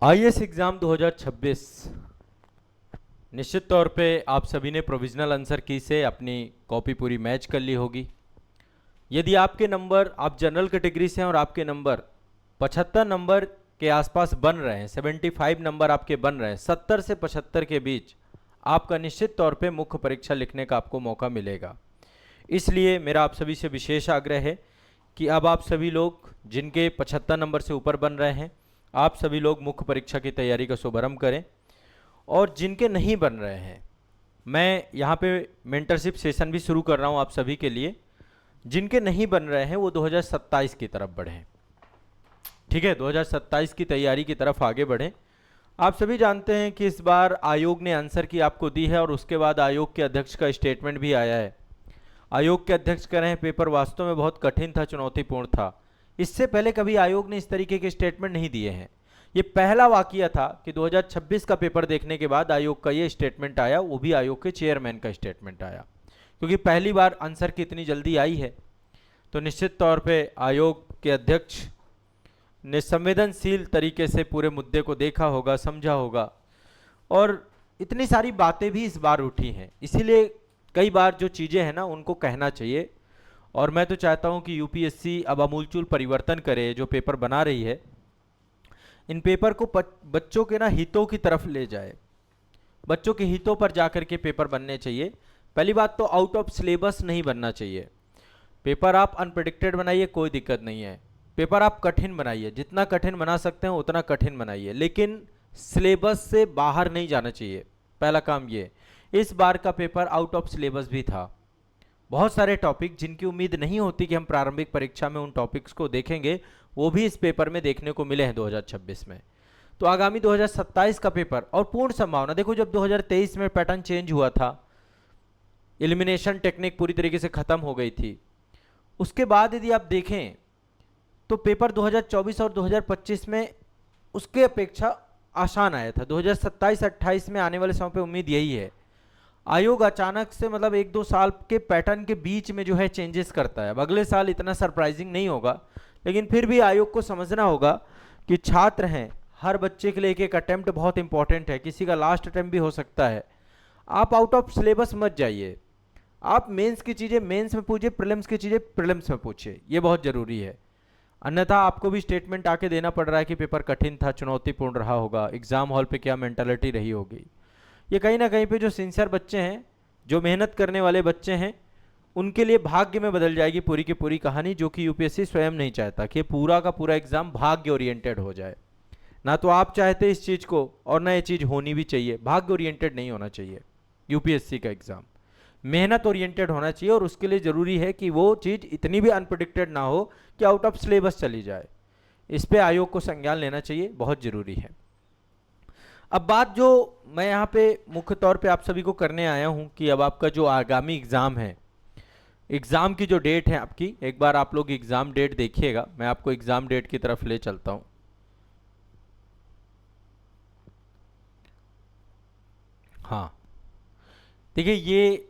IAS exam 2026 निश्चित तौर पे आप सभी ने प्रोविज़नल आंसर की से अपनी कॉपी पूरी मैच कर ली होगी। यदि आपके नंबर, आप जनरल कैटेगरी से हैं और आपके नंबर 75 नंबर के आसपास बन रहे हैं, 75 नंबर आपके बन रहे हैं, 70 से 75 के बीच आपका निश्चित तौर पे मुख्य परीक्षा लिखने का आपको मौका मिलेगा। इसलिए मेरा आप सभी से विशेष आग्रह है कि अब आप सभी लोग जिनके 75 नंबर से ऊपर बन रहे हैं, आप सभी लोग मुख्य परीक्षा की तैयारी का शुभारंभ करें। और जिनके नहीं बन रहे हैं, मैं यहाँ पे मेंटरशिप सेशन भी शुरू कर रहा हूँ आप सभी के लिए। जिनके नहीं बन रहे हैं वो 2027 की तरफ बढ़ें, ठीक है, 2027 की तैयारी की तरफ आगे बढ़ें। आप सभी जानते हैं कि इस बार आयोग ने आंसर की आपको दी है और उसके बाद आयोग के अध्यक्ष का स्टेटमेंट भी आया है। आयोग के अध्यक्ष कह रहे हैं पेपर वास्तव में बहुत कठिन था, चुनौतीपूर्ण था। इससे पहले कभी आयोग ने इस तरीके के स्टेटमेंट नहीं दिए हैं। ये पहला वाकया था कि 2026 का पेपर देखने के बाद आयोग का ये स्टेटमेंट आया, वो भी आयोग के चेयरमैन का स्टेटमेंट आया, क्योंकि पहली बार आंसर की इतनी जल्दी आई है। तो निश्चित तौर पे आयोग के अध्यक्ष ने संवेदनशील तरीके से पूरे मुद्दे को देखा होगा, समझा होगा, और इतनी सारी बातें भी इस बार उठी हैं। इसीलिए कई बार जो चीज़ें हैं ना उनको कहना चाहिए। और मैं तो चाहता हूं कि यूपीएससी अब अमूलचूल परिवर्तन करे। जो पेपर बना रही है, इन पेपर को बच्चों के ना हितों की तरफ ले जाए, बच्चों के हितों पर जाकर के पेपर बनने चाहिए। पहली बात तो आउट ऑफ सिलेबस नहीं बनना चाहिए। पेपर आप अनप्रेडिक्टेड बनाइए, कोई दिक्कत नहीं है। पेपर आप कठिन बनाइए, जितना कठिन बना सकते हैं उतना कठिन बनाइए, लेकिन सिलेबस से बाहर नहीं जाना चाहिए। पहला काम ये। इस बार का पेपर आउट ऑफ सिलेबस भी था। बहुत सारे टॉपिक जिनकी उम्मीद नहीं होती कि हम प्रारंभिक परीक्षा में उन टॉपिक्स को देखेंगे, वो भी इस पेपर में देखने को मिले हैं 2026 में। तो आगामी 2027 का पेपर और पूर्ण संभावना, देखो जब 2023 में पैटर्न चेंज हुआ था, एलिमिनेशन टेक्निक पूरी तरीके से खत्म हो गई थी, उसके बाद यदि आप देखें तो पेपर 2024 और 2025 में उसके अपेक्षा आसान आया था। 2027-28 में आने वाले समय पे उम्मीद यही है। आयोग अचानक से मतलब 1-2 साल के पैटर्न के बीच में जो है चेंजेस करता है। अब अगले साल इतना सरप्राइजिंग नहीं होगा, लेकिन फिर भी आयोग को समझना होगा कि छात्र हैं, हर बच्चे के लिए एक एक अटेम्प्ट बहुत इंपॉर्टेंट है, किसी का लास्ट अटेम्प्ट भी हो सकता है। आप आउट ऑफ सिलेबस मत जाइए। आप मेंस की चीज़ें मेंस में पूछिए, प्रीलिम्स की चीज़ें प्रीलिम्स में पूछिए, ये बहुत ज़रूरी है। अन्यथा आपको भी स्टेटमेंट आके देना पड़ रहा है कि पेपर कठिन था, चुनौतीपूर्ण रहा होगा, एग्जाम हॉल पे क्या मेंटालिटी रही होगी। ये कहीं ना कहीं पे जो सिंसियर बच्चे हैं, जो मेहनत करने वाले बच्चे हैं, उनके लिए भाग्य में बदल जाएगी पूरी की पूरी कहानी, जो कि यूपीएससी स्वयं नहीं चाहता कि पूरा का पूरा एग्जाम भाग्य ओरिएंटेड हो जाए। ना तो आप चाहते इस चीज़ को, और ना ये चीज़ होनी भी चाहिए। भाग्य ओरिएंटेड नहीं होना चाहिए यूपीएससी का एग्ज़ाम, मेहनत ओरिएंटेड होना चाहिए। और उसके लिए ज़रूरी है कि वो चीज़ इतनी भी अनप्रेडिक्टेड ना हो कि आउट ऑफ सिलेबस चली जाए। इस पे आयोग को संज्ञान लेना चाहिए, बहुत ज़रूरी है। अब बात जो मैं यहाँ पे मुख्य तौर पे आप सभी को करने आया हूँ कि अब आपका जो आगामी एग्ज़ाम है, एग्ज़ाम की जो डेट है आपकी, एक बार आप लोग एग्ज़ाम डेट देखिएगा। मैं आपको एग्ज़ाम डेट की तरफ ले चलता हूँ। हाँ, देखिए ये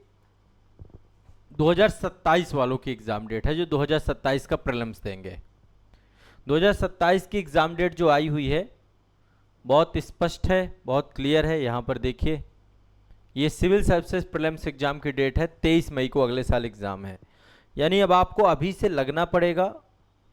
2027 वालों की एग्ज़ाम डेट है, जो 2027 का प्रीलिम्स देंगे। 2027 की एग्ज़ाम डेट जो आई हुई है बहुत स्पष्ट है, बहुत क्लियर है। यहाँ पर देखिए, ये सिविल सर्विसेज प्रीलिम्स एग्ज़ाम की डेट है 23 मई को, अगले साल एग्ज़ाम है। यानी अब आपको अभी से लगना पड़ेगा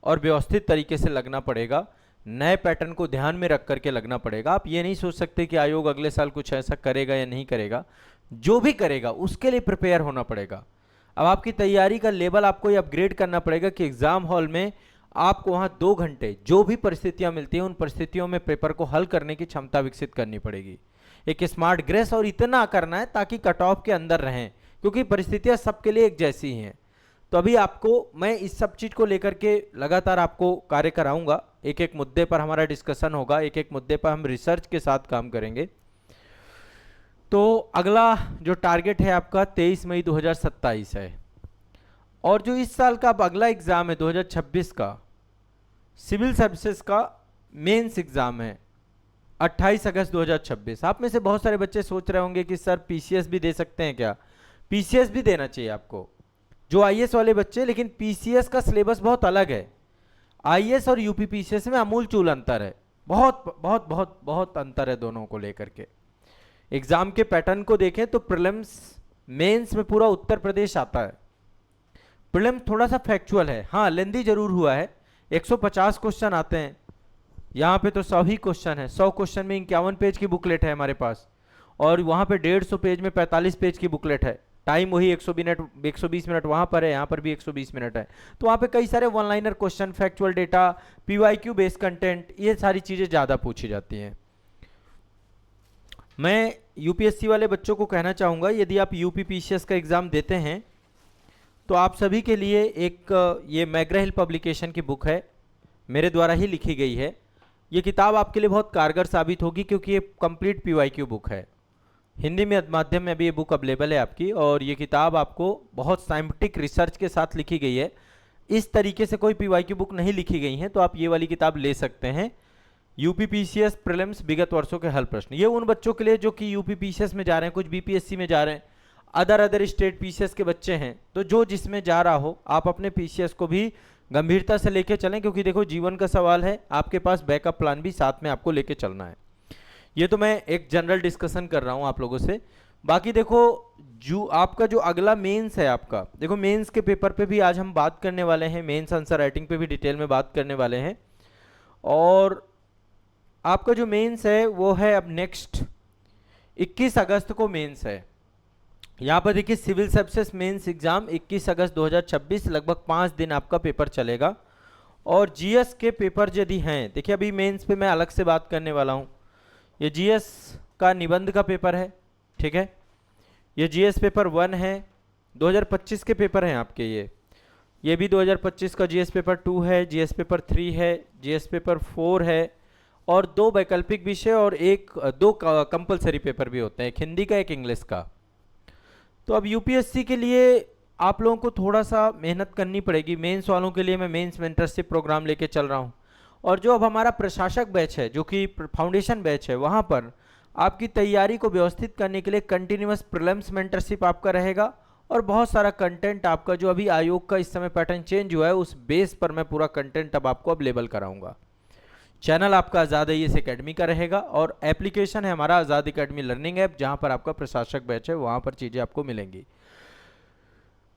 और व्यवस्थित तरीके से लगना पड़ेगा, नए पैटर्न को ध्यान में रख करके लगना पड़ेगा। आप ये नहीं सोच सकते कि आयोग अगले साल कुछ ऐसा करेगा या नहीं करेगा। जो भी करेगा उसके लिए प्रिपेयर होना पड़ेगा। अब आपकी तैयारी का लेवल आपको ये अपग्रेड करना पड़ेगा कि एग्ज़ाम हॉल में आपको वहाँ 2 घंटे जो भी परिस्थितियाँ मिलती हैं, उन परिस्थितियों में पेपर को हल करने की क्षमता विकसित करनी पड़ेगी। एक स्मार्ट ग्रेस, और इतना करना है ताकि कट ऑफ के अंदर रहें, क्योंकि परिस्थितियाँ सबके लिए एक जैसी हैं। तो अभी आपको मैं इस सब चीज़ को लेकर के लगातार आपको कार्य कराऊंगा। एक एक मुद्दे पर हमारा डिस्कशन होगा, एक एक मुद्दे पर हम रिसर्च के साथ काम करेंगे। तो अगला जो टारगेट है आपका 23 मई 2027 है। और जो इस साल का अब अगला एग्ज़ाम है 2026 का, सिविल सर्विसेज का मेंस एग्ज़ाम है 28 अगस्त 2026। आप में से बहुत सारे बच्चे सोच रहे होंगे कि सर पीसीएस भी दे सकते हैं क्या? पीसीएस भी देना चाहिए आपको, जो आईएएस वाले बच्चे। लेकिन पीसीएस का सिलेबस बहुत अलग है। आईएएस और यूपी पीसीएस में अमूलचूल अंतर है। बहुत बहुत बहुत बहुत अंतर है दोनों को लेकर के। एग्जाम के पैटर्न को देखें तो प्रीलिम्स मेंस में पूरा उत्तर प्रदेश आता है। प्रीलिम्स थोड़ा सा फैक्चुअल है, हाँ लेंदी जरूर हुआ है, 150 क्वेश्चन आते हैं, यहाँ पे तो 100 ही क्वेश्चन है, 100 क्वेश्चन में 51 पेज की बुकलेट है हमारे पास, और वहाँ पे 150 पेज में 45 पेज की बुकलेट है। टाइम वही 120 मिनट वहाँ पर है, यहाँ पर भी 120 मिनट है। तो वहाँ पे कई सारे one liner question, factual data, PYQ based content, ये सारी चीज़ें ज़्यादा पूछी जाती हैं। मैं यूपीएससी वाले बच्चों को कहना चाहूँगा, यदि आप यूपी पीसीएस का एग्ज़ाम देते हैं तो आप सभी के लिए एक ये मैग्रा हिल पब्लिकेशन की बुक है, मेरे द्वारा ही लिखी गई है। ये किताब आपके लिए बहुत कारगर साबित होगी क्योंकि ये कंप्लीट पीवाईक्यू बुक है। हिंदी में माध्यम में भी ये बुक अवेलेबल है आपकी, और ये किताब आपको बहुत साइंटिफिक रिसर्च के साथ लिखी गई है। इस तरीके से कोई पीवाईक्यू बुक नहीं लिखी गई है, तो आप ये वाली किताब ले सकते हैं। यूपी पीसीएस प्रीलिम्स विगत वर्षों के हल प्रश्न, ये उन बच्चों के लिए जो कि यूपी पीसीएस में जा रहे हैं, कुछ बीपीएससी में जा रहे हैं, अदर स्टेट पीसीएस के बच्चे हैं, तो जो जिसमें जा रहा हो आप अपने पीसीएस को भी गंभीरता से लेके चलें, क्योंकि देखो जीवन का सवाल है, आपके पास बैकअप प्लान भी साथ में आपको लेके चलना है। ये तो मैं एक जनरल डिस्कशन कर रहा हूँ आप लोगों से। बाकी देखो जो आपका जो अगला मेंस है आपका, देखो मेंस के पेपर पे भी आज हम बात करने वाले हैं, मेंस आंसर राइटिंग पे भी डिटेल में बात करने वाले हैं। और आपका जो मेंस है वो है अब नेक्स्ट 21 अगस्त को मेंस है। यहाँ पर देखिए सिविल सर्विसेज मेंस एग्जाम 21 अगस्त 2026, लगभग 5 दिन आपका पेपर चलेगा। और जीएस के पेपर यदि हैं, देखिए अभी मेंस पे मैं अलग से बात करने वाला हूँ। ये जीएस का निबंध का पेपर है, ठीक है, ये जीएस पेपर 1 है, 2025 के पेपर हैं आपके ये भी 2025 का जीएस पेपर 2 है, जीएस पेपर 3 है, जीएस पेपर 4 है, और 2 वैकल्पिक विषय और 2 कंपलसरी पेपर भी होते हैं, एक हिंदी का एक इंग्लिश का। तो अब यूपीएससी के लिए आप लोगों को थोड़ा सा मेहनत करनी पड़ेगी। मेंस वालों के लिए मैं मेंस मेंटरशिप प्रोग्राम लेके चल रहा हूँ, और जो अब हमारा प्रशासक बैच है जो कि फाउंडेशन बैच है, वहाँ पर आपकी तैयारी को व्यवस्थित करने के लिए कंटिन्यूअस प्रीलिम्स मेंटरशिप आपका रहेगा, और बहुत सारा कंटेंट आपका जो अभी आयोग का इस समय पैटर्न चेंज हुआ है उस बेस पर मैं पूरा कंटेंट अब आपको अवेलेबल कराऊंगा। चैनल आपका आज़ाद आईएएस एकेडमी का रहेगा, और एप्लीकेशन है हमारा आज़ाद एकेडमी लर्निंग ऐप, जहाँ पर आपका प्रशासक बैच है, वहाँ पर चीज़ें आपको मिलेंगी।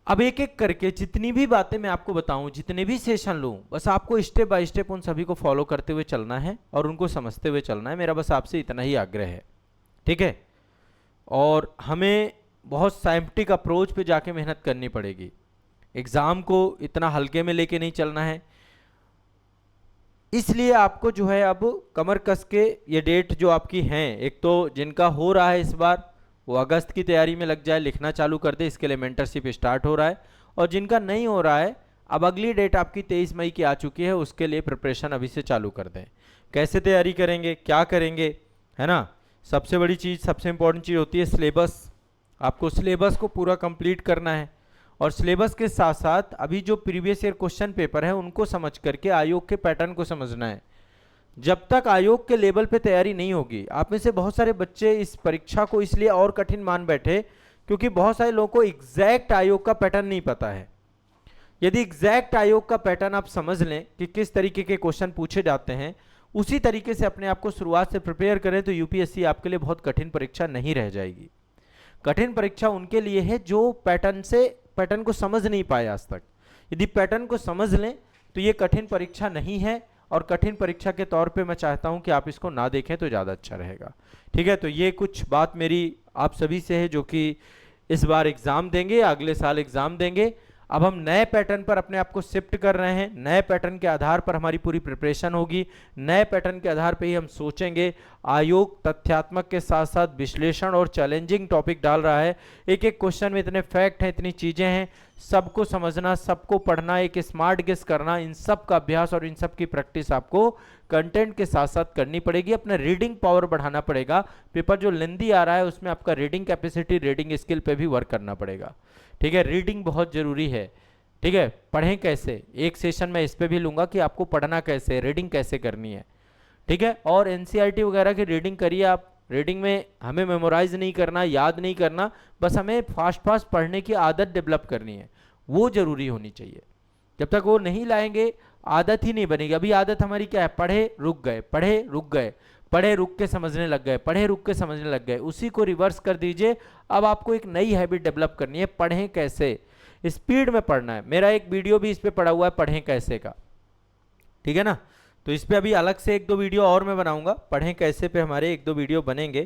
अब एक एक करके जितनी भी बातें मैं आपको बताऊं, जितने भी सेशन लूं, बस आपको स्टेप बाय स्टेप उन सभी को फॉलो करते हुए चलना है और उनको समझते हुए चलना है। मेरा बस आपसे इतना ही आग्रह है, ठीक है। और हमें बहुत साइंटिफिक अप्रोच पे जाके मेहनत करनी पड़ेगी, एग्ज़ाम को इतना हल्के में लेके नहीं चलना है। इसलिए आपको जो है अब कमर कस के ये डेट जो आपकी हैं, एक तो जिनका हो रहा है इस बार वो अगस्त की तैयारी में लग जाए, लिखना चालू कर दे, इसके लिए मेंटरशिप स्टार्ट हो रहा है। और जिनका नहीं हो रहा है, अब अगली डेट आपकी 23 मई की आ चुकी है, उसके लिए प्रिपरेशन अभी से चालू कर दें। कैसे तैयारी करेंगे, क्या करेंगे, है ना। सबसे बड़ी चीज़, सबसे इंपॉर्टेंट चीज़ होती है सिलेबस। आपको सिलेबस को पूरा कंप्लीट करना है, और सिलेबस के साथ साथ अभी जो प्रीवियस ईयर क्वेश्चन पेपर है उनको समझ करके आयोग के पैटर्न को समझना है। जब तक आयोग के लेवल पे तैयारी नहीं होगी, आप में से बहुत सारे बच्चे इस परीक्षा को इसलिए और कठिन मान बैठे क्योंकि बहुत सारे लोगों को एग्जैक्ट आयोग का पैटर्न नहीं पता है। यदि एग्जैक्ट आयोग का पैटर्न आप समझ लें कि किस तरीके के क्वेश्चन पूछे जाते हैं, उसी तरीके से अपने आप को शुरुआत से प्रिपेयर करें, तो यूपीएससी आपके लिए बहुत कठिन परीक्षा नहीं रह जाएगी। कठिन परीक्षा उनके लिए है जो पैटर्न को समझ नहीं पाए आज तक। यदि पैटर्न को समझ लें तो ये कठिन परीक्षा नहीं है, और कठिन परीक्षा के तौर पे मैं चाहता हूं कि आप इसको ना देखें तो ज़्यादा अच्छा रहेगा, ठीक है। तो ये कुछ बात मेरी आप सभी से है जो कि इस बार एग्ज़ाम देंगे, अगले साल एग्ज़ाम देंगे। अब हम नए पैटर्न पर अपने आप को शिफ्ट कर रहे हैं, नए पैटर्न के आधार पर हमारी पूरी प्रिपरेशन होगी, नए पैटर्न के आधार पर ही हम सोचेंगे। आयोग तथ्यात्मक के साथ साथ विश्लेषण और चैलेंजिंग टॉपिक डाल रहा है। एक एक क्वेश्चन में इतने फैक्ट हैं, इतनी चीज़ें हैं, सबको समझना, सबको पढ़ना, एक स्मार्ट गेस करना, इन सब का अभ्यास और इन सब की प्रैक्टिस आपको कंटेंट के साथ साथ करनी पड़ेगी। अपना रीडिंग पावर बढ़ाना पड़ेगा। पेपर जो लेंदी आ रहा है उसमें आपका रीडिंग कैपेसिटी, रीडिंग स्किल पे भी वर्क करना पड़ेगा, ठीक है। रीडिंग बहुत ज़रूरी है, ठीक है। पढ़ें कैसे, एक सेशन में इस पे भी लूँगा कि आपको पढ़ना कैसे, रीडिंग कैसे करनी है, ठीक है। और एनसीईआरटी वगैरह की रीडिंग करिए आप। रीडिंग में हमें मेमोराइज नहीं करना, याद नहीं करना, बस हमें फास्ट पढ़ने की आदत डेवलप करनी है, वो ज़रूरी होनी चाहिए। जब तक वो नहीं लाएंगे आदत ही नहीं बनेगी। अभी आदत हमारी क्या है, पढ़े रुक गए, पढ़े रुक गए, पढ़े रुक के समझने लग गए, पढ़े रुक के समझने लग गए। उसी को रिवर्स कर दीजिए। अब आपको एक नई हैबिट डेवलप करनी है, पढ़ें कैसे, स्पीड में पढ़ना है। मेरा एक वीडियो भी इस पे पड़ा हुआ है, पढ़ें कैसे का, ठीक है ना। तो इस पे अभी अलग से एक दो वीडियो और मैं बनाऊंगा, पढ़ें कैसे पे हमारे एक दो वीडियो बनेंगे,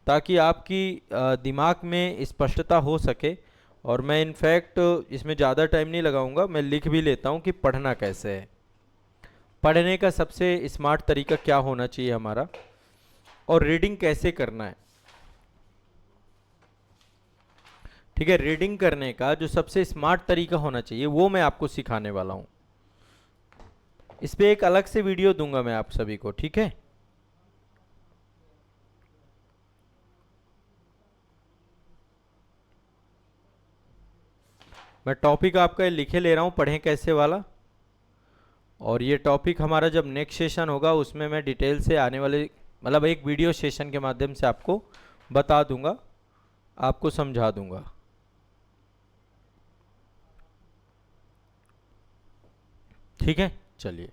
ताकि आपकी दिमाग में स्पष्टता हो सके। और मैं इनफैक्ट इसमें ज़्यादा टाइम नहीं लगाऊंगा, मैं लिख भी लेता हूं कि पढ़ना कैसे है, पढ़ने का सबसे स्मार्ट तरीका क्या होना चाहिए हमारा, और रीडिंग कैसे करना है। ठीक है, रीडिंग करने का जो सबसे स्मार्ट तरीका होना चाहिए वो मैं आपको सिखाने वाला हूं। इस पे एक अलग से वीडियो दूंगा मैं आप सभी को, ठीक है। मैं टॉपिक आपका लिखे ले रहा हूं, पढ़ें कैसे वाला। और ये टॉपिक हमारा जब नेक्स्ट सेशन होगा उसमें मैं डिटेल से आने वाले, मतलब एक वीडियो सेशन के माध्यम से आपको बता दूंगा, आपको समझा दूंगा। ठीक है, चलिए।